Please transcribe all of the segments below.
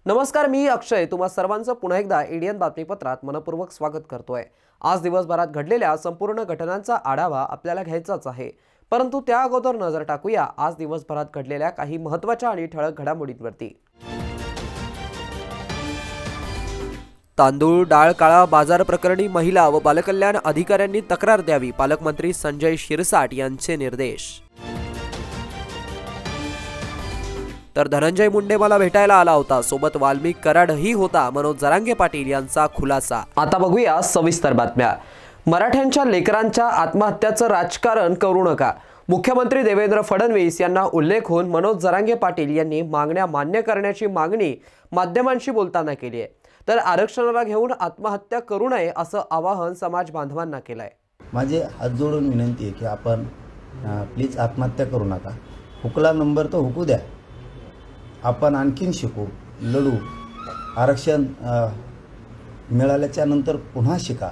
नमस्कार, मी अक्षय तुम्हा सर्वांचं पुन्हा एकदा इंडियन बातमीपत्रात मनपूर्वक स्वागत करतोय। आज दिवसभरात घडलेल्या संपूर्ण घटनांचा आढावा आपल्याला घ्यायचाच आहे, परंतु त्या अगोदर नजर टाकूया आज दिवसभरात घडलेल्या काही महत्त्वाच्या आणि ठळक घडामोडींवरती। तांदूळ डाळ काळा बाजार प्रकरणी महिला व बालकल्याण अधिकाऱ्यांनी तक्रार द्यावी, पालकमंत्री संजय शिरसाट यांचे निर्देश। तर धनंजय मुंडे मला भेटायला आला होता, सोबत वाल्मिक कराडही होता, मनोज जरांगे पाटील यांचा खुलासा। आता बघूया सविस्तर बातम्या। मराठ्यांच्या लेकरांच्या आत्महत्याचं राजकारण करू नका, मुख्यमंत्री देवेंद्र फडणवीस यांना उल्लेख होऊन मनोज जरांगे पाटील यांनी मागण्या मान्य करण्याची मागणी माध्यमांशी बोलताना केली आहे। तर आरक्षणाला घेऊन आत्महत्या करू नये असं आवाहन समाज बांधवांना केलंय। माझे हात जोडून विनंती आहे की आपण प्लीज आत्महत्या करू नका, हुकला नंबर तो हुकू द्या, आपण आणखीन शिकू, लढू, आरक्षण मिळाल्याच्या नंतर पुन्हा शिका,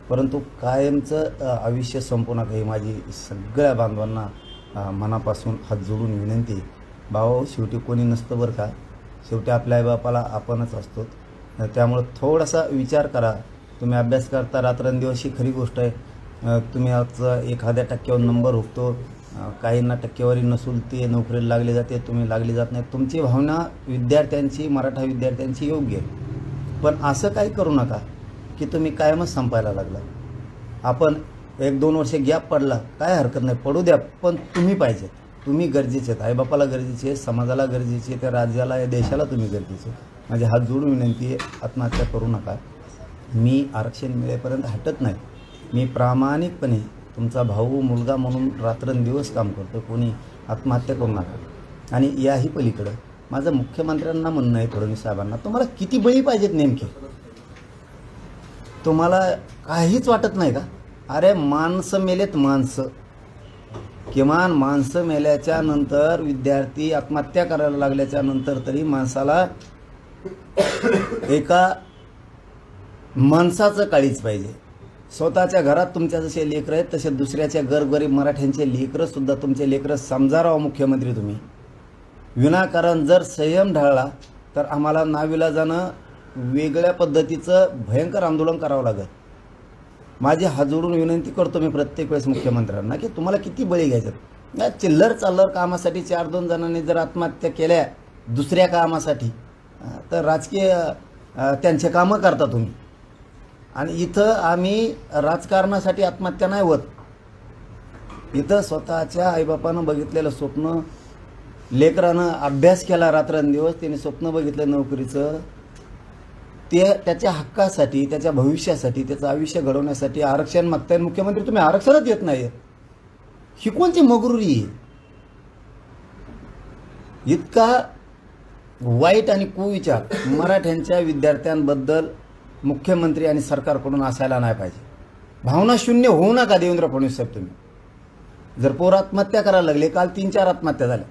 परंतु कायमचं आयुष्य संपू नका ही माझी सगळ्या बांधवांना मनापासून हात जोडून विनंती। भाऊ शेवटी कोणी नसतं बरं का, शेवटी आपल्या आईबापाला आपणच असतो, त्यामुळे थोडासा विचार करा। तुम्ही अभ्यास करता रात्रंदिवस ही खरी गोष्ट आहे, तुम्ही आज एखाद्या टक्क्यावर नंबर हुकतो, काहींना टक्केवारी नसून ते नोकरीला लागले जाते, तुम्ही लागली जात नाही। तुमची भावना विद्यार्थ्यांची, मराठा विद्यार्थ्यांची योग्य आहे, पण असं काही करू नका की तुम्ही कायमच संपायला लागला। आपण 1-2 वर्ष गॅप पडला काय हरकत नाही, पडू द्या, पण तुम्ही पाहिजेत, तुम्ही गरजेचे आहेत, आईबापाला गरजेचे आहे, समाजाला गरजेचे आहे, त्या राज्याला या देशाला तुम्ही गरजेचे आहे। माझे हात जोडून विनंती आहे, आत्महत्या करू नका। मी आरक्षण मिळेपर्यंत हटत नाही, मी प्रामाणिकपणे तुमचा भाऊ मुलगा म्हणून रात्रंदिवस काम करतो, कोणी आत्महत्या करू नका। आणि याही पलीकडं माझं मुख्यमंत्र्यांना म्हणणं आहे, फडणवीस साहेबांना, तुम्हाला किती बळी पाहिजेत नेमके, तुम्हाला काहीच वाटत नाही का? अरे माणसं मेलेत, माणसं, किमान माणसं मेल्याच्या नंतर, विद्यार्थी आत्महत्या करायला लागल्याच्या नंतर तरी माणसाला एका माणसाचं काळीच पाहिजे। स्वतःच्या घरात तुमच्या जसे लेकरं आहेत तसे दुसऱ्याच्या गरीब मराठ्यांचे लेकरं सुद्धा तुमचे लेकरं समजा राव मुख्यमंत्री तुम्ही। विनाकारण जर संयम ढळला तर आम्हाला नाविलाजानं वेगळ्या पद्धतीचं भयंकर आंदोलन करावं लागेल। माझी हात जोडून विनंती करतो मी प्रत्येक वेळेस मुख्यमंत्र्यांना की तुम्हाला किती बळी घ्यायचं। या चिल्लर चालर कामासाठी 4-2 जणांनी जर आत्महत्या केल्या दुसऱ्या कामासाठी, तर राजकीय त्यांचे कामं करता तुम्ही, आणि इथं आम्ही राजकारणासाठी आत्महत्या नाही होत, इथं स्वतःच्या आईबापानं बघितलेलं स्वप्न, लेकरानं अभ्यास केला रात्रंदिवस, त्याने स्वप्न बघितलं नोकरीचं, ते त्याच्या हक्कासाठी, त्याच्या भविष्यासाठी, त्याचं आयुष्य घडवण्यासाठी आरक्षण मागताय। मुख्यमंत्री तुम्ही आरक्षणच देत नाही, ही कोणती मगरुरी आहे? इतका वाईट आणि कुविचार मराठ्यांच्या विद्यार्थ्यांबद्दल मुख्यमंत्री आणि सरकारकडून असायला नाही पाहिजे। भावना शून्य होऊ नका देवेंद्र फडणवीस साहेब तुम्ही। जर पोरं आत्महत्या करायला लागले, काल 3-4 आत्महत्या झाल्या,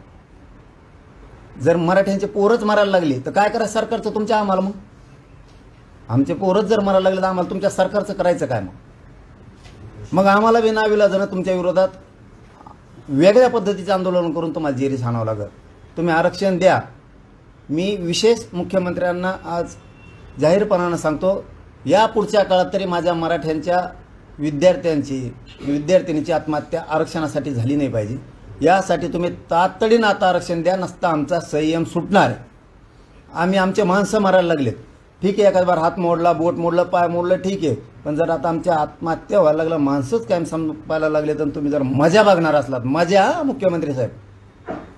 जर मराठ्यांचे पोरच मारायला लागले तर काय करा सरकारचं तुमच्या आम्हाला? मग आमचे पोरच जर मारायला लागले तर आम्हाला तुमच्या सरकारचं करायचं काय? मग आम्हाला विनाविलाजानं तुमच्या विरोधात वेगळ्या पद्धतीचं आंदोलन करून तुम्हाला जेरीस आणावं लागेल। तुम्ही आरक्षण द्या। मी विशेष मुख्यमंत्र्यांना आज जाहीरपणानं सांगतो, या पुढच्या काळात तरी माझ्या मराठ्यांच्या विद्यार्थिनीची आत्महत्या आरक्षणासाठी झाली नाही पाहिजे, यासाठी तुम्ही तातडीनं आता आरक्षण द्या, नसता आमचा संयम सुटणार आहे। आम्ही आमचे माणसं मारायला लागलेत, ठीक आहे, एखाद बार हात मोडला, बोट मोडलं, पाय मोडलं, ठीक आहे, पण जर आता आमच्या आत्महत्या व्हायला लागलं, माणसंच कायम संपायला लागले, तर तुम्ही जर मजा बघणार असलात, मजा मुख्यमंत्री साहेब,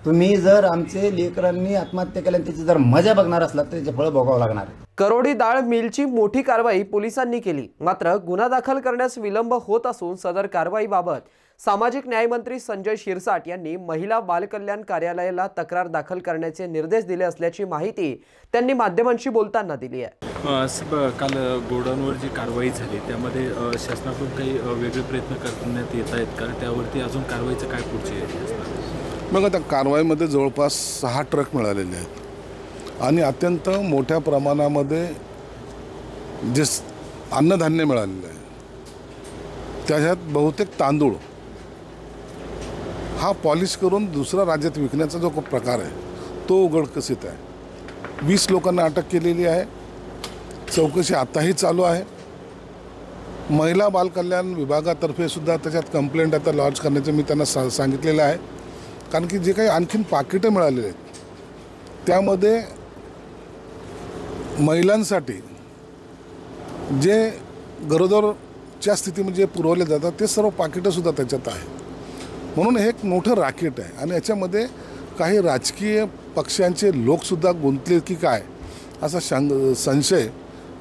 तुम्ही जर आमचे लेकरांनी आत्महत्या केल्या त्याची जर मजा बघणार असलात तर त्याचे फळं भोगावं लागणार आहे। करोडी डाळ मिलची मोठी कारवाई पोलिसांनी केली, मात्र गुन्हा दाखल करण्यास विलंब होत असून सदर कारवाईबाबत सामाजिक न्याय मंत्री संजय शिरसाट यांनी महिला बाल कल्याण कार्यालयाला तक्रार दाखल करण्याचे निर्देश दिले असल्याची माहिती त्यांनी माध्यमांशी बोलताना दिली आहे। काल गोडाऊनवर जी कारवाई झाली त्यामध्ये शासनाकडून काही वेगळे प्रयत्न करण्यात येत आहेत का? त्यावरती अजून कारवाईचं काय पुढचे आहे? मग आता कारवाईमध्ये जवळपास 6 ट्रक मिळालेले आहेत आणि अत्यंत मोठ्या प्रमाणामध्ये जे अन्नधान्य मिळालेलं आहे त्याच्यात बहुतेक तांदूळ हा पॉलिश करून दुसऱ्या राज्यात विकण्याचा जो प्रकार आहे तो उघडकीस आहे। 20 लोकांना अटक केलेली आहे। चौकशी आताही चालू आहे। महिला बाल कल्याण विभागातर्फे सुद्धा त्याच्यात कंप्लेंट आता लॉन्च करण्याचे मी त्यांना सांगितलेलं आहे, कारण की जे काही आणखीन पाकिटं मिळालेले आहेत त्यामध्ये महिलांसाठी जे गरोदरच्या स्थितीमध्ये जे पुरवले जातात ते सर्व पाकिटंसुद्धा त्याच्यात आहे। म्हणून हे एक मोठं राकेट आहे आणि याच्यामध्ये काही राजकीय पक्षांचे लोकसुद्धा गुंतले की काय असा संशय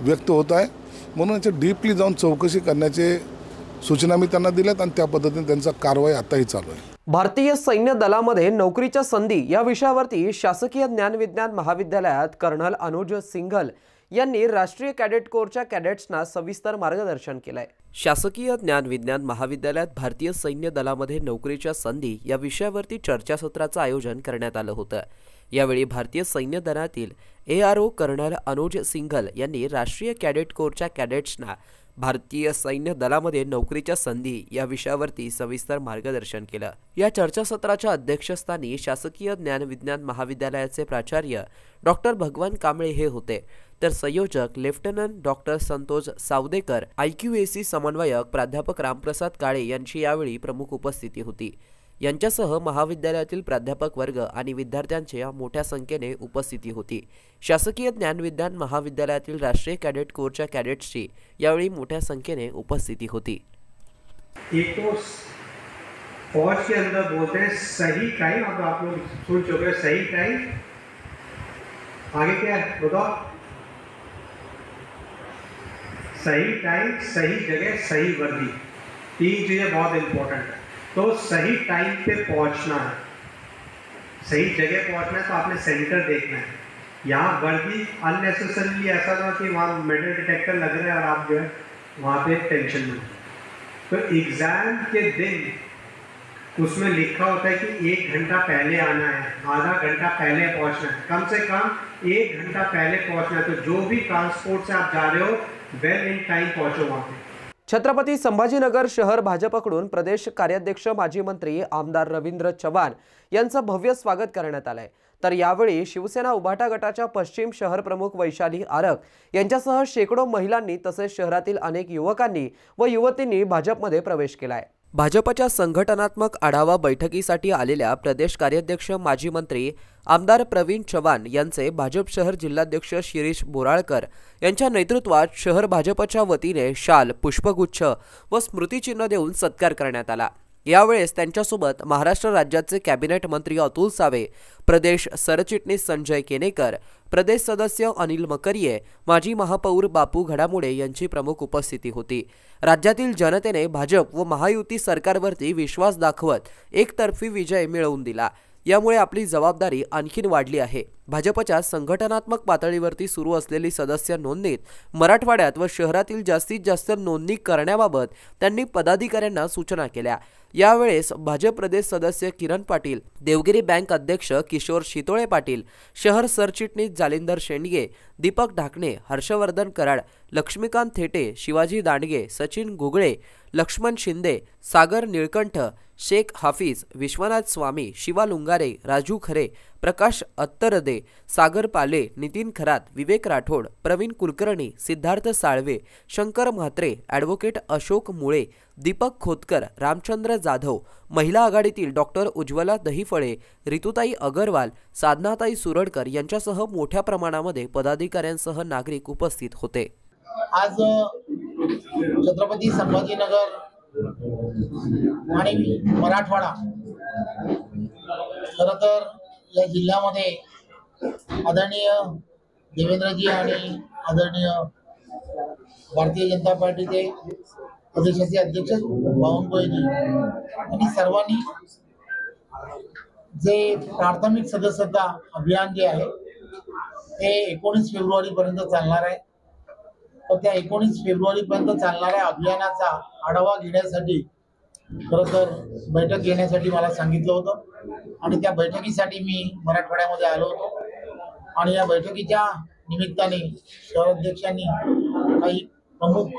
व्यक्त होत आहे। म्हणून याच्या डीपली जाऊन चौकशी करण्याचे सूचना मी त्यांना दिल्यात आणि त्या पद्धतीने त्यांचा कारवाई आताही चालू आहे। भारतीय सैन्य दलामध्ये नोकरीच्या संधी या विषयावरती शासकीय ज्ञान विज्ञान महाविद्यालयात कर्नल अनुज सिंघल यांनी राष्ट्रीय कॅडेट कोरच्या कॅडेट्सना सविस्तर मार्गदर्शन केलंय। शासकीय ज्ञान विज्ञान महाविद्यालयात भारतीय सैन्य दलामध्ये नोकरीच्या संधी या विषयावरती चर्चासत्राचं आयोजन करण्यात आलं होतं। यावेळी भारतीय सैन्य दलातील ARO कर्नल अनुज सिंघल यांनी राष्ट्रीय कॅडेट कोरच्या कॅडेट्सना भारतीय सैन्य दलामध्ये नोकरीच्या संधी या विषयावरती सविस्तर मार्गदर्शन केलं। या चर्चासत्राच्या अध्यक्षस्थानी शासकीय ज्ञान विज्ञान महाविद्यालयाचे प्राचार्य डॉक्टर भगवान कांबळे हे होते, तर संयोजक lieutenant doctor Santosh Savdekar, IQAC समन्वयक प्राध्यापक रामप्रसाद काळे यांची यावेळी प्रमुख उपस्थिती होती। यांच्यासह महाविद्यालयातील प्राध्यापक वर्ग आणि विद्यार्थ्यांची मोठ्या संख्येने उपस्थिती होती। शासकीय ज्ञान विज्ञान महाविद्यालयातील राष्ट्रीय कॅडेट कोरच्या कॅडेट्सची यावेळी मोठ्या संख्येने उपस्थिति होती। एक तो फौज के अंदर बोलते हैं सही टाइम, अब आप लोग सुन चुके हैं सही टाइम, आगे क्या है बताओ? सही टाइम, सही जगह, सही वर्दी, 3 चीजें बहुत इंपॉर्टेंट है। तो सही टाइम पे पहुंचना है, सही जगह पहुंचना है तो आपने सेंटर देखना है। यहाँ वर्दी अननेसेसरीली ऐसा ना कि वहाँ मेटल डिटेक्टर लग रहा है और आप जो है वहाँ पे टेंशन में। तो एग्ज़ाम के दिन उसमें लिखा होता है कि 1 घंटा पहले आना है, आधा घंटा पहले पहुँचना है, कम से कम 1 घंटा पहले पहुँचना है। तो जो भी ट्रांसपोर्ट से आप जा रहे हो वेल इन टाइम पहुँचो वहाँ पे। छत्रपती संभाजीनगर शहर भाजपकडून प्रदेश कार्याध्यक्ष माजी मंत्री आमदार रवींद्र चव्हाण यांचं भव्य स्वागत करण्यात आलंय। तर यावेळी शिवसेना उभाटा गटाच्या पश्चिम शहर प्रमुख वैशाली आरक यांच्यासह शेकडो महिलांनी तसेच शहरातील अनेक युवकांनी व युवतींनी भाजपमध्ये प्रवेश केलाय। भाजपच्या संघटनात्मक आढावा बैठकीसाठी आलेल्या प्रदेश कार्याध्यक्ष माजी मंत्री आमदार प्रवीण चव्हाण यांचे भाजप शहर जिल्हाध्यक्ष शिरीष बोराळकर यांच्या नेतृत्वात शहर भाजपच्या वतीने शाल, पुष्पगुच्छ व स्मृतिचिन्ह देऊन सत्कार करण्यात आला। यावेळेस त्यांच्यासोबत महाराष्ट्र राज्याचे कॅबिनेट मंत्री अतुल सावे, प्रदेश सरचिटणीस संजय केनेकर, प्रदेश सदस्य अनिल मकरिये, माजी महापौर बापू घडामुळे यांची प्रमुख उपस्थिती होती। राज्यातील जनतेने भाजप व महायुती सरकारवरती विश्वास दाखवत एकतर्फी विजय मिळवून दिला। यामुळे आपली जबाबदारी आणखीन वाढली आहे। भाजपच्या संघटनात्मक पातळीवरती सुरू असलेली सदस्य नोंदणीत मराठवाड्यात व शहरातील जास्तीत जास्त नोंदणी करण्याबाबत त्यांनी पदाधिकाऱ्यांना सूचना केल्या। यावेळेस भाजप प्रदेश सदस्य किरण पाटील, देवगिरी बँक अध्यक्ष किशोर शितोळे पाटील, शहर सरचिटणीस जालिंदर शेंडगे, दीपक ढाकणे, हर्षवर्धन कराड, लक्ष्मीकांत थेटे, शिवाजी दांडगे, सचिन गुगळे, लक्ष्मण शिंदे, सागर निळकंठ, शेख हाफिज, विश्वनाथ स्वामी, शिवा लुंगारे, राजू खरे, प्रकाश अत्तरदे, सागर पाले, नितीन खरात, विवेक राठोड, प्रवीण कुलकर्णी, सिद्धार्थ साळवे, शंकर म्हात्रे, ॲडव्होकेट अशोक मुळे, दीपक खोतकर, रामचंद्र जाधव, महिला आघाडीतील डॉक्टर उज्ज्वला दहीफळे, ऋतुताई अगरवाल, साधनाताई सुरडकर यांच्यासह मोठ्या प्रमाणामध्ये पदाधिकाऱ्यांसह नागरिक उपस्थित होते। आज छत्रपती संभाजीनगर आणि मराठवाडा खरं तर या जिल्ह्यामध्ये आदरणीय देवेंद्रजी आणि आदरणीय भारतीय जनता पार्टीचे प्रदेशाचे अध्यक्ष बावनकुळेजी आणि सर्वांनी जे प्राथमिक सदस्यता अभियान जे आहे ते 19 फेब्रुवारीपर्यंत चालणार आहे. तर त्या 19 फेब्रुवारीपर्यंत चालणाऱ्या अभियानाचा आढावा घेण्यासाठी खरं तर बैठक घेण्यासाठी मला सांगितलं होतं आणि त्या बैठकीसाठी मी मराठवाड्यामध्ये आलो होतो. आणि या बैठकीच्या निमित्ताने शहराध्यक्षांनी काही प्रमुख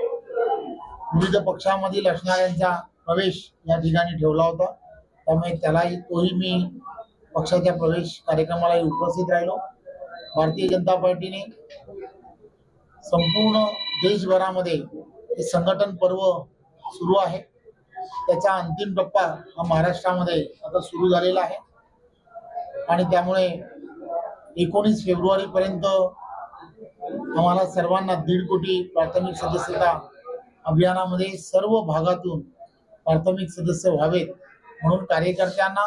विविध पक्षांमधील असणाऱ्यांचा प्रवेश या ठिकाणी ठेवला होता. त्यामुळे तोही मी पक्षाच्या प्रवेश कार्यक्रमाला उपस्थित राहिलो. भारतीय जनता पार्टीने संपूर्ण देशभरामध्ये हे संघटन पर्व सुरू आहे. त्याचा अंतिम टप्पा हा महाराष्ट्रामध्ये आता सुरू झालेला आहे आणि त्यामुळे 19 फेब्रुवारीपर्यंत आम्हाला सर्वांना 1.5 कोटी प्राथमिक सदस्यता अभियानामध्ये सर्व भागातून प्राथमिक सदस्य व्हावेत म्हणून कार्यकर्त्यांना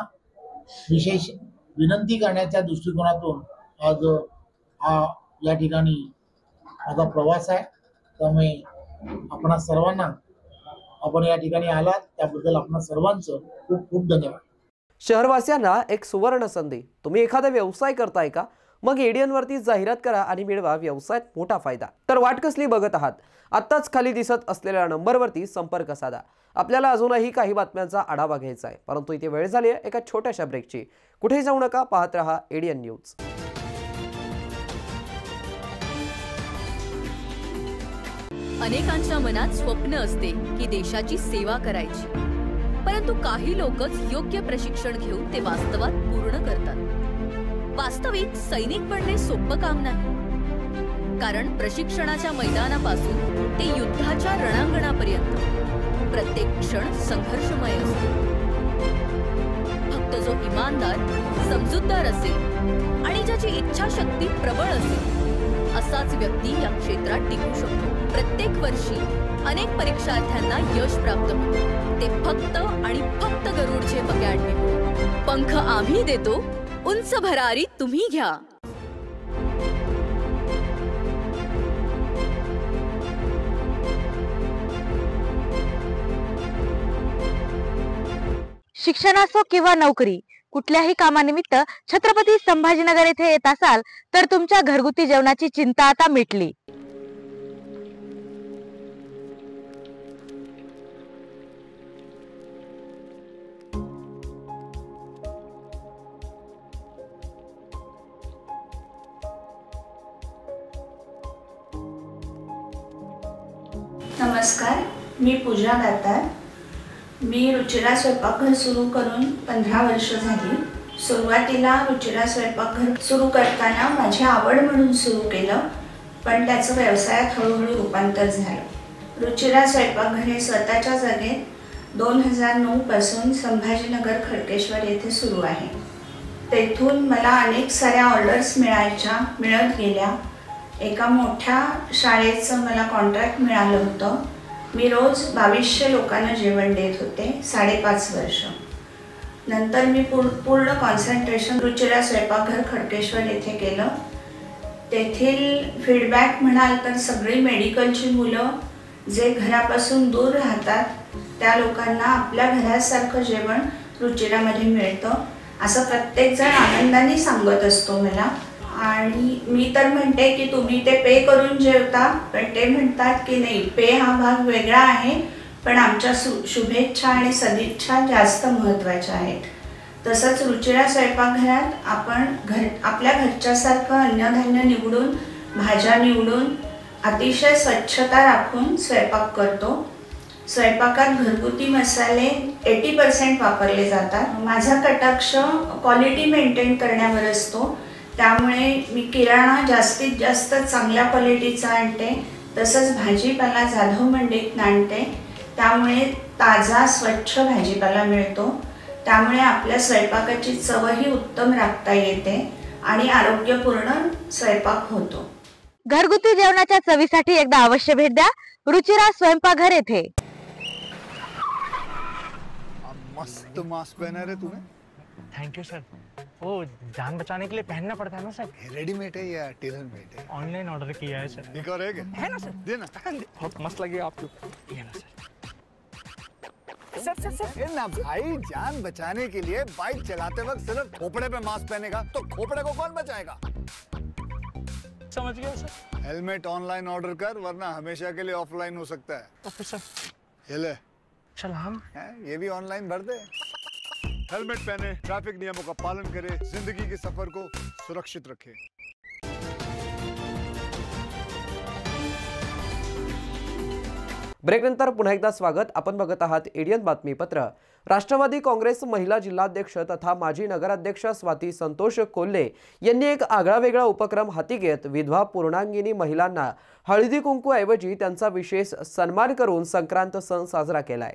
विशेष विनंती करण्याच्या दृष्टिकोनातून आज हा या ठिकाणी माझा प्रवास आहे. त्यामुळे आपणा सर्वांना आपण या ठिकाणी आलात त्याबद्दल आपणा सर्वांचं खूप खूप धन्यवाद. शहरवासियांना एक सुवर्ण संधी. तुम्ही एखादा व्यवसाय करताय का? मग एडीएन वरती जाहिरात करा आणि मिळवा व्यवसायात मोठा फायदा. तर वाट कसली बघत आहात? आत्ताच खाली दिसत असलेल्या नंबरवरती संपर्क साधा. आपल्याला अजूनही काही बातम्यांचा आढावा घ्यायचा आहे, परंतु इथे वेळ झाली आहे एका छोट्याशा ब्रेकची. कुठेही जाऊ नका, पाहत रहा एडीएन न्यूज. अनेकांच्या मनात स्वप्न असते की देशाची सेवा करायची, परंतु काही लोकच योग्य प्रशिक्षण घेऊन ते वास्तवात पूर्ण करतात. वास्तविक सैनिक बनणे सोपं काम नाही, कारण प्रशिक्षणाच्या मैदानापासून ते युद्धाच्या रणांगणापर्यंत प्रत्येक क्षण संघर्षमय असतो. फक्त जो इमानदार, समजूतदार असेल आणि ज्याची इच्छाशक्ती प्रबळ असेल असाच व्यक्ती या क्षेत्रात टिकू शकतो. प्रत्येक वर्षी अनेक परीक्षार्थ्यांना यश प्राप्त होते, ते फक्त आणि फक्त गरुडचे अकॅडमी. पंख आम्ही देतो, उंच भरारी तुम्ही घ्या. शिक्षण असो किंवा नोकरी, कुठल्याही कामानिमित्त छत्रपती संभाजीनगर येथे येत असाल तर तुमच्या घरगुती जेवणाची चिंता आता मिटली. नमस्कार, मी पूजा दातार. मी रुचिरा स्वयंपाकघर सुरू करून 15 वर्ष झाली. सुरुवातीला रुचिरा स्वयंपाकघर सुरू करताना माझी आवड म्हणून सुरू केलं, पण त्याचं व्यवसायात हळूहळू रूपांतर झालं. रुचिरा स्वयंपाकघर हे स्वतःच्या जागेत 2009 पासून संभाजीनगर खडकेश्वर येथे सुरू आहे. तेथून मला अनेक साऱ्या ऑर्डर्स मिळत गेल्या. एका मोठ्या शाळेचं मला कॉन्ट्रॅक्ट मिळालं होतं. मी रोज 2200 लोकांना जेवण देत होते 5.5 वर्ष. नंतर मी पूर्ण कॉन्सन्ट्रेशन रुचिरा स्वयंपाकघर खडकेश्वर येथे केलं. तेथील फीडबॅक म्हणाल तर सगळी मेडिकलची मुलं जे घरापासून दूर राहतात त्या लोकांना आपल्या घरासारखं जेवण रुचिरामध्ये मिळतं असं प्रत्येकजण आनंदाने सांगत असतो मला. आणि मी तर म्हणते की तुम्ही ते पे करून जेवता, पण ते म्हणतात की नाही, पे हा भाग वेगळा आहे, पण आमच्या शुभेच्छा आणि सदिच्छा जास्त महत्त्वाच्या आहेत. तसंच रुचिरा स्वयंपाकघरात आपण आपल्या घरच्यासारखं अन्नधान्य निवडून, भाज्या निवडून, अतिशय स्वच्छता राखून स्वयंपाक करतो. स्वयंपाकात घरगुती मसाले 80% वापरले जातात. माझा कटाक्ष क्वालिटी मेंटेन करण्यावर असतो, त्यामुळे मी किराणा जास्तीत जास्त चांगल्या क्वालिटीचा आणते. तसंच भाजीपाला जाधव मंडईतून आणते, त्यामुळे ताजा स्वच्छ भाजीपाला मिळतो. त्यामुळे आपल्या स्वयंपाकाची चवही उत्तम राखता येते आणि आरोग्यपूर्ण स्वयंपाक होतो. घरगुती जेवणाच्या चवीसाठी एकदा अवश्य भेट द्या रुचिरा स्वयंपाकघर येथे. मस्त मास्क पहना रे तूने. Thank you sir. वो जान बचाने के लिए पहनना पड़ता है ना सर? रेडीमेड है या टेलर मेड है? ऑनलाइन ऑर्डर किया है सर। एक और है ना सर? देना। बहुत मस्त लगे आपको। ये ना सर। सर ना भाई, जान बचाने के लिए बाइक चलाते वक्त सिर्फ खोपड़े पे मास्क पहनेगा तो खोपड़े को कौन बचाएगा? समझ गया सर। हेलमेट ऑनलाइन ऑर्डर कर, वरना हमेशा के लिए ऑफलाइन हो सकता है। Okay sir. ये ले चल हम ये भी ऑनलाइन भर दे। हेलमेट पहने, ट्रैफिक नियमों का पालन करे, जिंदगी के सफर को सुरक्षित रखे। ब्रेकनंतर पुन्हा एकदा स्वागत। आपण बघत आहात एडियन बातमीपत्र। राष्ट्रवादी काँग्रेस महिला जिल्हाध्यक्ष तथा माजी नगराध्यक्ष स्वाती संतोष कोल्हे यांनी एक आगळावेगळा उपक्रम हाती घेत विधवा पूर्णांगिनी महिलांना हळदी कुंकू ऐवजी त्यांचा विशेष सन्मान करून संक्रांत सण साजरा केलाय।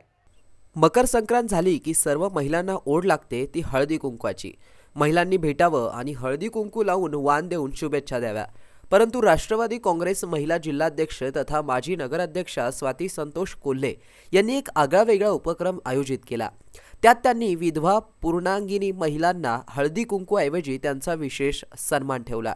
मकर संक्रांत झाली की सर्व महिलांना ओढ लागते ती हळदी कुंकवाची। महिलांनी भेटावं आणि हळदी कुंकू लावून वाण देऊन शुभेच्छा द्याव्या। परंतु राष्ट्रवादी काँग्रेस महिला जिल्हाध्यक्ष तथा माजी नगराध्यक्षा स्वाती संतोष कोल्हे यांनी एक आगळावेगळा उपक्रम आयोजित केला। त्यात त्यांनी विधवा पूर्णांगिनी महिलांना हळदी कुंकू ऐवजी त्यांचा विशेष सन्मान ठेवला।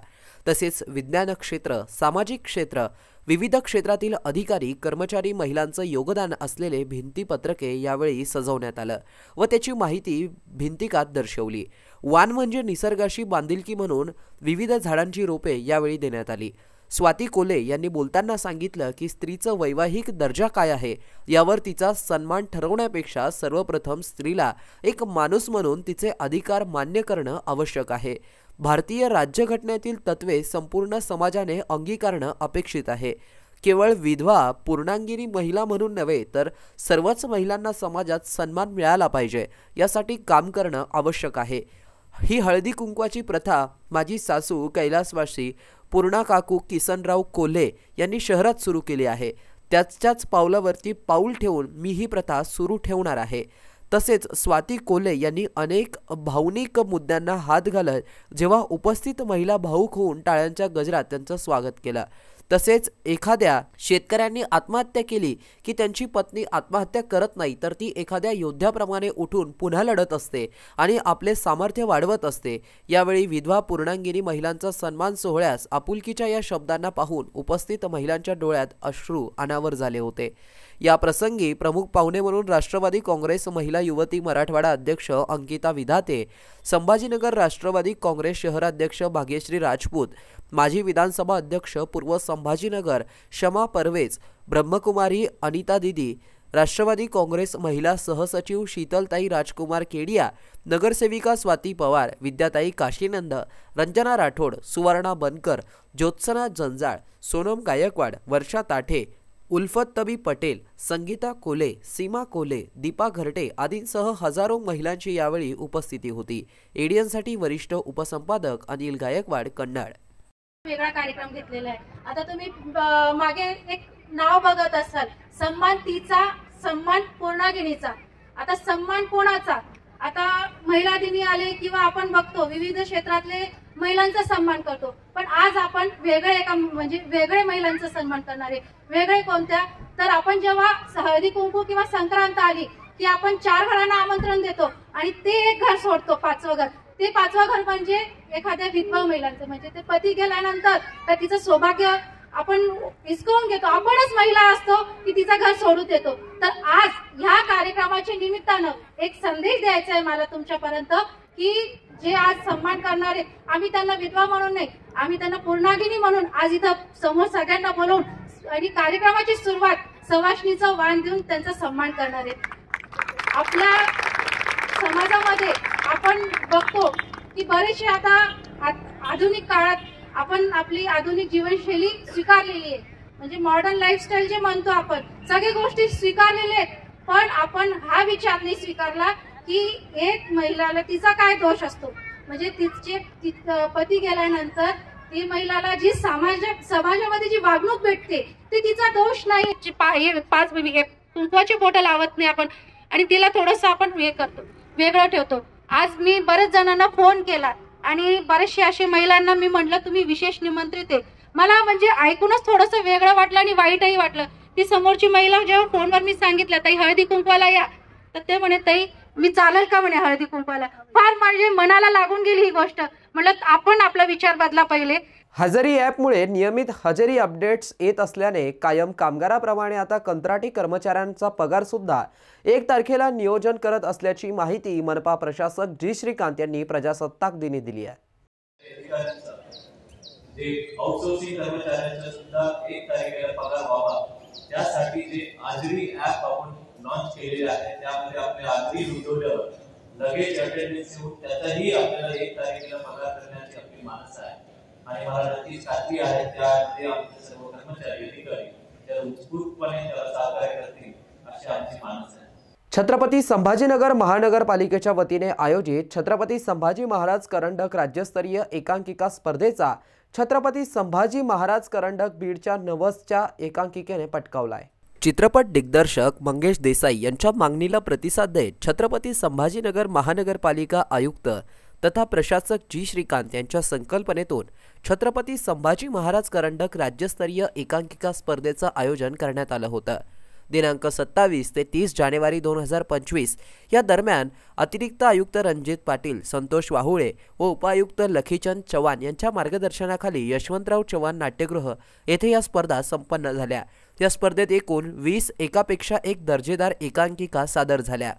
तसेच विज्ञान क्षेत्र, सामाजिक क्षेत्र, विविध क्षेत्रातील अधिकारी, कर्मचारी महिलांचं योगदान असलेले भिंतीपत्रके यावेळी सजवण्यात आलं व त्याची माहिती भिंतिकात दर्शवली। वाण म्हणजे निसर्गाशी बांधिलकी म्हणून विविध झाडांची रोपे यावेळी देण्यात आली। स्वाती कोल्हे यांनी बोलताना सांगितलं की स्त्रीचं वैवाहिक दर्जा काय आहे यावर तिचा सन्मान ठरवण्यापेक्षा सर्वप्रथम स्त्रीला एक माणूस म्हणून तिचे अधिकार मान्य करणं आवश्यक आहे। भारतीय राज्यघटनेतील तत्त्वे संपूर्ण समाजाने अंगीकारणं अपेक्षित आहे। केवळ विधवा पूर्णांगिनी महिला म्हणून नव्हे तर सर्वच महिलांना समाजात सन्मान मिळाला पाहिजे यासाठी काम करणं आवश्यक आहे। ही हळदी कुंकवाची प्रथा माझी सासू कैलासवासी पूर्णा काकू किसनराव कोल्हे यांनी शहरात सुरू केली आहे। त्याच्याच पावलावरती पाऊल ठेवून मी ही प्रथा सुरू ठेवणार आहे। तसेच स्वाती कोल्हे यांनी अनेक भावनिक मुद्द्यांना हात घालत जेव्हा उपस्थित महिला भावूक होऊन टाळ्यांच्या गजरात त्यांचं स्वागत केलं। तसेच एखाद्या शेतकऱ्यांनी आत्महत्या केली की त्यांची पत्नी आत्महत्या करत नाही तर ती एखाद्या योद्ध्याप्रमाणे उठून पुन्हा लढत असते आणि आपले सामर्थ्य वाढवत असते। यावेळी विधवा पूर्णांगिनी महिलांचा सन्मान सोहळ्यास आपुलकीच्या या शब्दांना पाहून उपस्थित महिलांच्या डोळ्यात अश्रू अनावर झाले होते। या प्रसंगी प्रमुख पाहुणे म्हणून राष्ट्रवादी काँग्रेस महिला युवती मराठवाडा अध्यक्ष अंकिता विधाते, संभाजीनगर राष्ट्रवादी काँग्रेस शहराध्यक्ष भाग्यश्री राजपूत, माजी विधानसभा अध्यक्ष पूर्व संभाजीनगर शमा परवेज, ब्रह्मकुमारी अनिता दीदी, राष्ट्रवादी काँग्रेस महिला सहसचिव शीतलताई राजकुमार केडिया, नगरसेविका स्वाती पवार, विद्याताई काशीनंद, रंजना राठोड, सुवर्णा बनकर, ज्योत्सना जंजाळ, सोनम गायकवाड, वर्षा ताठे, उल्फत तबी पटेल, संगीता कोले, सीमा कोले, दीपा घरटे आदींसह हजारो महिलांची यावेळी उपस्थिती होती। एडियनसाठी वरिष्ठ उपसंपादक अनिल गायकवाड, कन्नड। वेगळा कार्यक्रम घेतलेला आहे। आता तुम्ही मागे एक नाव बघत असाल, सन्मान तिचा, सन्मान पूर्णागिनीचा। आता सन्मान कोणाचा? आता महिला दिनी आले किंवा आपण बघतो विविध क्षेत्रातले महिलांचा सन्मान करतो, पण आज आपण वेगळे एका म्हणजे वेगळे महिलांचा सन्मान करणार आहे। वेगळे कोणत्या? तर आपण जेव्हा हळदी कुंकू किंवा संक्रांत आली की आपण 4 घरांना आमंत्रण देतो आणि ते एक घर सोडतो, 5वं घर। ते 5वं घर म्हणजे एखाद्या विधवा महिलांचं, म्हणजे ते पती गेल्यानंतर तर तिचं सौभाग्य आपण हिसकावून घेतो, आपणच महिला असतो की तिचं घर सोडून देतो। तर आज ह्या कार्यक्रमाच्या निमित्तानं एक संदेश द्यायचा आहे मला तुमच्यापर्यंत की जे आज सन्मान करणारे, आम्ही त्यांना विधवा म्हणून नाही, आम्ही त्यांना पूर्णागिनी म्हणून आज इथं समोर सगळ्यांना बोलवून आणि कार्यक्रमाची सुरुवात सवाष्णीचं वाण देऊन त्यांचा सन्मान करणार आहे। आपल्या समाजामध्ये आपण बघतो की बरेचसे आता आधुनिक काळात आपण आपली आधुनिक जीवनशैली स्वीकारलेली आहे, म्हणजे मॉडर्न लाईफस्टाईल जे म्हणतो आपण, सगळ्या गोष्टी स्वीकारलेल्या आहेत, पण आपण हा विचार नाही स्वीकारला की एक महिलाला तिचा काय दोष असतो, म्हणजे तिचे पती गेल्यानंतर ती महिलाला जी समाजामध्ये जी वागणूक भेटते ती तिचा दोष नाही। 5 कुंकवाची बोटं लावत नाही आपण आणि तिला थोडंसं आपण वेगळं ठेवतो। आज मी बरेच जणांना फोन केला आणि बरेचसे असे महिलांना मी म्हटलं तुम्ही विशेष निमंत्रित आहे। मला म्हणजे ऐकूनच थोडंसं वेगळं वाटलं आणि वाईटही वाटलं। ती समोरची महिला जेव्हा फोनवर मी सांगितलं ताई हळदी कुंकवाला या, तर ते म्हणे ताई मी चालेल का म्हणे हळदी कुंकवाला. फार म्हणजे मनाला लागून गेली ही गोष्ट. म्हटलं आपण आपला विचार बदला पहिले. हजेरी ॲपमुळे नियमित हजेरी अपडेट्स येत असल्याने कायम कामगाराप्रमाणे आता कंत्राटी कर्मचाऱ्यांचा पगार सुद्धा 1 तारखेला नियोजन करत असल्याची माहिती मनपा प्रशासक जी श्रीकांत यांनी प्रजासत्ताक दिनी दिली आहे. आउटसोर्सिंग कर्मचाऱ्यांचा सुद्धा 1 तारखेला पगार व्हावा त्यासाठी जे आजरी ॲप आपण लॉन्च केलेले आहे त्यामध्ये आपले आजरी नोंदवल्यावर लगेच अटेंडन्स येऊन त्याचाही आपल्याला 1 तारखेला पगार करण्याची आपली मानस आहे. आणि मला नक्कीच खात्री आहे त्यामध्ये आमचे सर्व कर्मचारी अधिकारी त्या उत्स्फूर्तपणे त्याला सहकार्य करतील अशी आमची मानस आहे. छत्रपती संभाजीनगर महानगरपालिकेच्या वतीने आयोजित छत्रपती संभाजी महाराज करंडक राज्यस्तरीय एकांकिका स्पर्धेचा छत्रपती संभाजी महाराज करंडक बीडच्या 90च्या एकांकिकेने पटकावलाय. चित्रपट दिग्दर्शक मंगेश देसाई यांच्या मागणीला प्रतिसाद देत छत्रपती संभाजीनगर महानगरपालिका आयुक्त तथा प्रशासक जी श्रीकांत यांच्या संकल्पनेतून छत्रपती संभाजी महाराज करंडक राज्यस्तरीय एकांकिका स्पर्धेचं आयोजन करण्यात आलं होतं. दिनांक 27 ते 30 जानेवारी 2025 या दरम्यान अतिरिक्त आयुक्त रणजित पाटील, संतोष वाहुळे व उपायुक्त लखीचंद चव्हाण यांच्या मार्गदर्शनाखाली यशवंतराव चव्हाण नाट्यगृह येथे या स्पर्धा संपन्न झाल्या. या स्पर्धेत एकूण 20 एकापेक्षा एक दर्जेदार एकांकिका सादर झाल्या.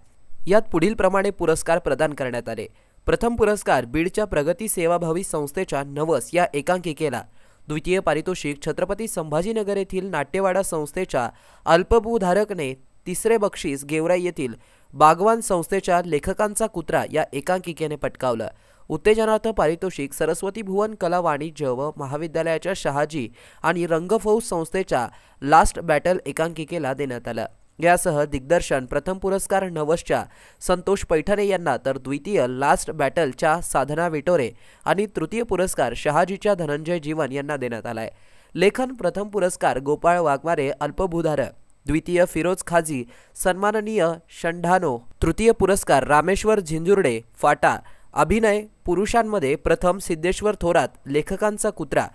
यात पुढील प्रमाणे पुरस्कार प्रदान करण्यात आले. प्रथम पुरस्कार बीडच्या प्रगती सेवाभावी संस्थेच्या 90 या एकांकिकेला. द्वितीय पारितोषिक छत्रपती संभाजीनगर येथील नाट्यवाडा संस्थेच्या अल्पभूधारकने. तिसरे बक्षीस गेवराई येथील बागवान संस्थेच्या लेखकांचा कुत्रा या एकांकिकेने पटकावलं. उत्तेजनार्थ पारितोषिक सरस्वती भुवन कला वाणिज्य व महाविद्यालयाच्या शहाजी आणि रंगफौज संस्थेच्या लास्ट बॅटल एकांकिकेला देण्यात आलं. यासह दिग्दर्शन प्रथम पुरस्कार 90च्या संतोष पैठणे यांना तर द्वितीय लास्ट बॅटलच्या साधना विटोरे आणि तृतीय पुरस्कार शहाजीच्या धनंजय जीवन यांना देण्यात आलाय. लेखन प्रथम पुरस्कार गोपाळ वाघमारे अल्पभूधारक, द्वितीय फिरोज खाजी सन्माननीय शंढानो, तृतीय पुरस्कार रामेश्वर झिंजुर्डे फाटा. अभिनय पुरुषांमध्ये प्रथम सिद्धेश्वर थोरात लेखकांचा कुत्रा,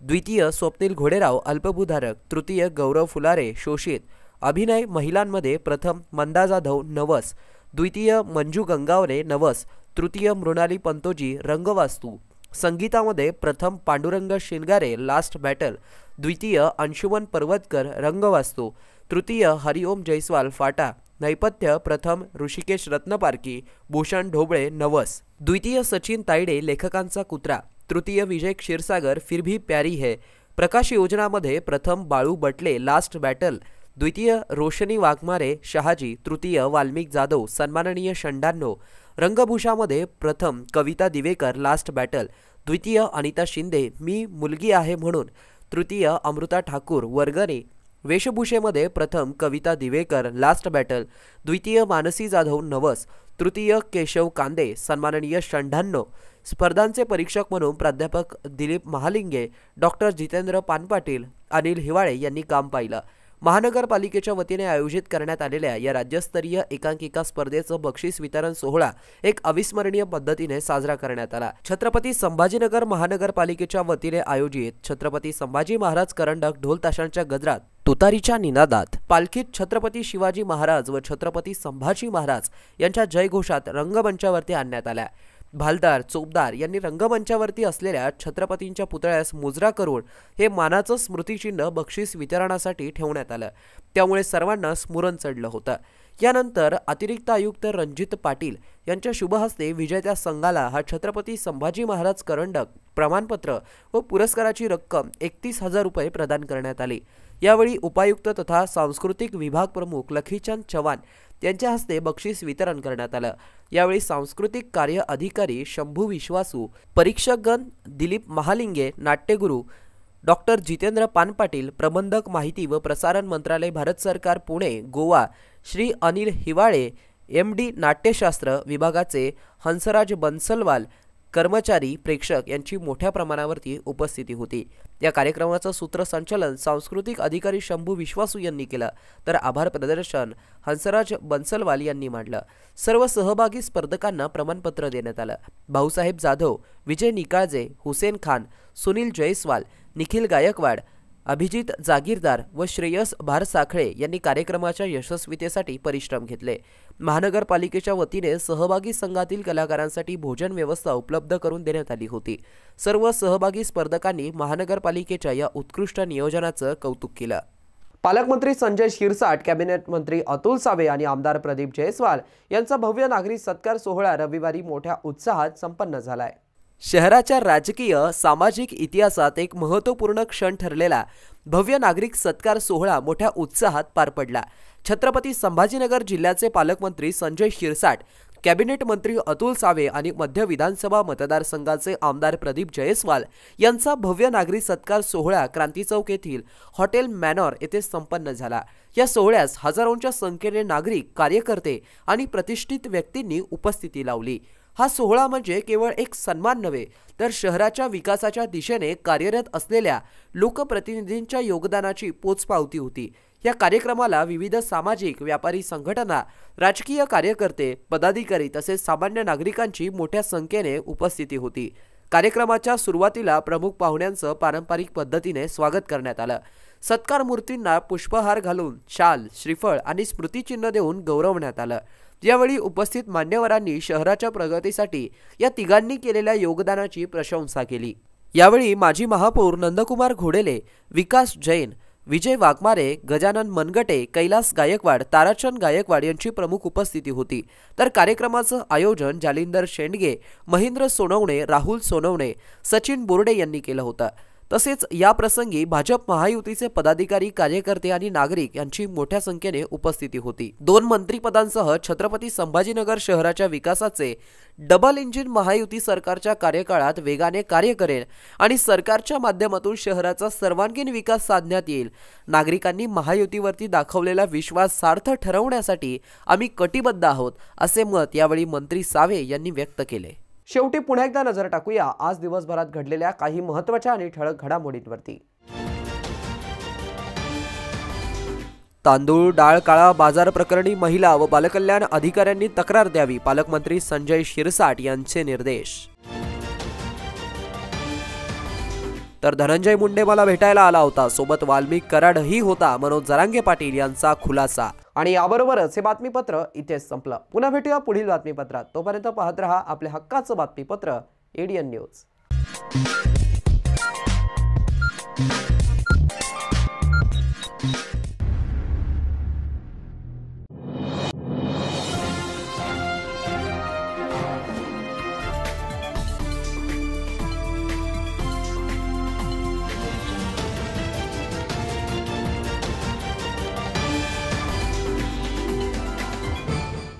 द्वितीय स्वप्नील घोडेराव अल्पभूधारक, तृतीय गौरव फुलारे शोषित. अभिनय महिलांमध्ये प्रथम मंदा जाधव 90, द्वितीय मंजू गंगावरे 90, तृतीय मृणाली पंतोजी रंगवास्तू. संगीतामध्ये प्रथम पांडुरंग शिनगारे लास्ट बॅटल, द्वितीय अंशुमन पर्वतकर रंगवास्तू, तृतीय हरिओम जयस्वाल फाटा. नैपथ्य प्रथम ऋषिकेश रत्नपारकी भूषण ढोबळे 90, द्वितीय सचिन तायडे लेखकांचा कुत्रा, तृतीय विजय क्षीरसागर फिर भी प्यारी है. प्रकाश योजनामध्ये प्रथम बाळू बटले लास्ट बॅटल, द्वितीय रोशनी वाघमारे शहाजी, तृतीय वाल्मिक जाधव सन्माननीय शंढानो. रंगभूषामध्ये प्रथम कविता दिवेकर लास्ट बॅटल, द्वितीय अनिता शिंदे मी मुलगी आहे म्हणून, तृतीय अमृता ठाकूर वर्गणी. वेशभूषेमध्ये प्रथम कविता दिवेकर लास्ट बॅटल, द्वितीय मानसी जाधव 90, तृतीय केशव कांदे सन्माननीय शंढानो. स्पर्धांचे परीक्षक म्हणून प्राध्यापक दिलीप महालिंगे, डॉक्टर जितेंद्र पानपाटील, अनिल हिवाळे यांनी काम पाहिलं. महानगरपालिकेच्या वतीने आयोजित करण्यात आलेल्या या राज्यस्तरीय एकांकिका स्पर्धेचं बक्षीस वितरण सोहळा एक अविस्मरणीय पद्धतीने साजरा करण्यात आला. छत्रपती संभाजीनगर महानगरपालिकेच्या वतीने आयोजित छत्रपती संभाजी महाराज करंडक ढोल ताशांच्या गजरात, तुतारीच्या निनादात, पालखीत छत्रपती शिवाजी महाराज व छत्रपती संभाजी महाराज यांच्या जयघोषात रंगमंचावरती आणण्यात आल्या. भालदार चोपदार यांनी रंगमंचावरती असलेल्या छत्रपतींच्या पुतळ्यास मुजरा करून हे मानाचं स्मृतिचिन्ह बक्षीस वितरणासाठी ठेवण्यात आलं. त्यामुळे सर्वांना स्मरण चढलं होतं. यानंतर अतिरिक्त आयुक्त रणजित पाटील यांच्या शुभहस्ते विजेत्या संघाला हा छत्रपती संभाजी महाराज करंडक प्रमाणपत्र व पुरस्काराची रक्कम 31,000 रुपये प्रदान करण्यात आली. यावेळी उपायुक्त तथा सांस्कृतिक विभाग प्रमुख लखीचंद चव्हाण यांच्या हस्ते बक्षीस वितरण करण्यात आलं. यावेळी सांस्कृतिक कार्य अधिकारी शंभू विश्वासू, परीक्षकगण दिलीप महालिंगे, नाट्यगुरू डॉक्टर जितेंद्र पानपाटील, प्रबंधक माहिती व प्रसारण मंत्रालय भारत सरकार पुणे गोवा श्री अनिल हिवाळे, MD नाट्यशास्त्र विभागाचे हंसराज बन्सलवाल, कर्मचारी प्रेक्षक यांची मोठ्या प्रमाणावरती उपस्थिती होती. या कार्यक्रमाचं सूत्रसंचालन सांस्कृतिक अधिकारी शंभू विश्वासू यांनी केलं, तर आभार प्रदर्शन हंसराज बन्सलवाल यांनी मांडलं. सर्व सहभागी स्पर्धकांना प्रमाणपत्र देण्यात आलं. भाऊसाहेब जाधव, विजय निकाळजे, हुसेन खान, सुनील जयस्वाल, निखिल गायकवाड, अभिजित जागीरदार व श्रेयस भारसाखळे यांनी कार्यक्रमाच्या यशस्वीतेसाठी परिश्रम घेतले। महानगरपालिकेच्या वतीने सहभागी संघातील कलाकारांसाठी भोजन व्यवस्था उपलब्ध करून देण्यात आली होती। सर्व सहभागी स्पर्धकांनी महानगरपालिकेच्या या उत्कृष्ट नियोजनाचं कौतुक केलं। पालकमंत्री संजय शिरसाट, कॅबिनेट मंत्री अतुल सावे आणि आमदार प्रदीप जयस्वाल यांचा भव्य नागरी सत्कार सोहळा रविवारी मोठ्या उत्साहात संपन्न झालाय। शहराच्या राजकीय सामाजिक इतिहासात एक महत्त्वपूर्ण क्षण ठरलेला भव्य नागरिक सत्कार सोहळा मोठ्या उत्साहात पार पडला। छत्रपती संभाजीनगर जिल्ह्याचे पालकमंत्री संजय शिरसाट, कॅबिनेट मंत्री अतुल सावे आणि मध्य विधानसभा मतदारसंघाचे आमदार प्रदीप जयस्वाल यांचा भव्य नागरी सत्कार सोहळा क्रांती चौक येथील हॉटेल मॅनॉर येथे संपन्न झाला। या सोहळ्यास हजारोंच्या संख्येने नागरिक, कार्यकर्ते आणि प्रतिष्ठित व्यक्तींनी उपस्थिती लावली। हा सोहळा म्हणजे केवळ एक सन्मान नव्हे, तर शहराच्या विकासाच्या दिशेने कार्यरत असलेल्या लोकप्रतिनिधींच्या योगदानाची पोचपावती होती। या कार्यक्रमाला विविध सामाजिक, व्यापारी संघटना, राजकीय कार्यकर्ते, पदाधिकारी तसेच सामान्य नागरिकांची मोठ्या संख्येने उपस्थिती होती। कार्यक्रमाच्या सुरुवातीला प्रमुख पाहुण्यांचं पारंपरिक पद्धतीने स्वागत करण्यात आलं। सत्कार मूर्तींना पुष्पहार घालून शाल, श्रीफळ आणि स्मृतिचिन्ह देऊन गौरवण्यात आलं। यावेळी उपस्थित मान्यवरांनी शहराच्या प्रगतीसाठी या तिघांनी केलेल्या योगदानाची प्रशंसा केली। यावेळी माजी महापौर नंदकुमार घोडेले, विकास जैन, विजय वाघमारे, गजानन मनगटे, कैलास गायकवाड, ताराचंद गायकवाड यांची प्रमुख उपस्थिती होती। तर कार्यक्रमाचं आयोजन जालिंदर शेंडगे, महेंद्र सोनवणे, राहुल सोनवणे, सचिन बोर्डे यांनी केलं होतं। तसेच या प्रसंगी भाजप महायुतीचे पदाधिकारी, कार्यकर्ते आणि नागरिक यांची मोठ्या संख्येने उपस्थिती होती। 2 मंत्रिपदांसह छत्रपती संभाजीनगर शहराच्या विकासाचे डबल इंजिन महायुती सरकारच्या कार्यकाळात वेगाने कार्य करेल आणि सरकारच्या माध्यमातून शहराचा सर्वांगीण विकास साधण्यात येईल। नागरिकांनी महायुतीवरती दाखवलेला विश्वास सार्थ ठरवण्यासाठी आम्ही कटिबद्ध आहोत, असे मत यावेळी मंत्री सावे यांनी व्यक्त केले। शेवटी पुन्हा एकदा नजर टाकूया आज दिवसभरात घडलेल्या काही महत्त्वाच्या आणि ठळक घडामोडींवरती। तांदूळ डाळ काळा बाजार प्रकरणी महिला व बालकल्याण अधिकाऱ्यांनी तक्रार द्यावी, पालकमंत्री संजय शिरसाट यांचे निर्देश। तर धनंजय मुंडे मला भेटायला आला होता, सोबत वाल्मिक कराडही होता, मनोज जरांगे पाटील यांचा खुलासा। आणि याबरोबरच हे बातमीपत्र इथेच संपलं। पुन्हा भेटूया पुढील बातमीपत्रात। तोपर्यंत पाहत रहा आपल्या हक्काचं बातमीपत्र ADN न्यूज।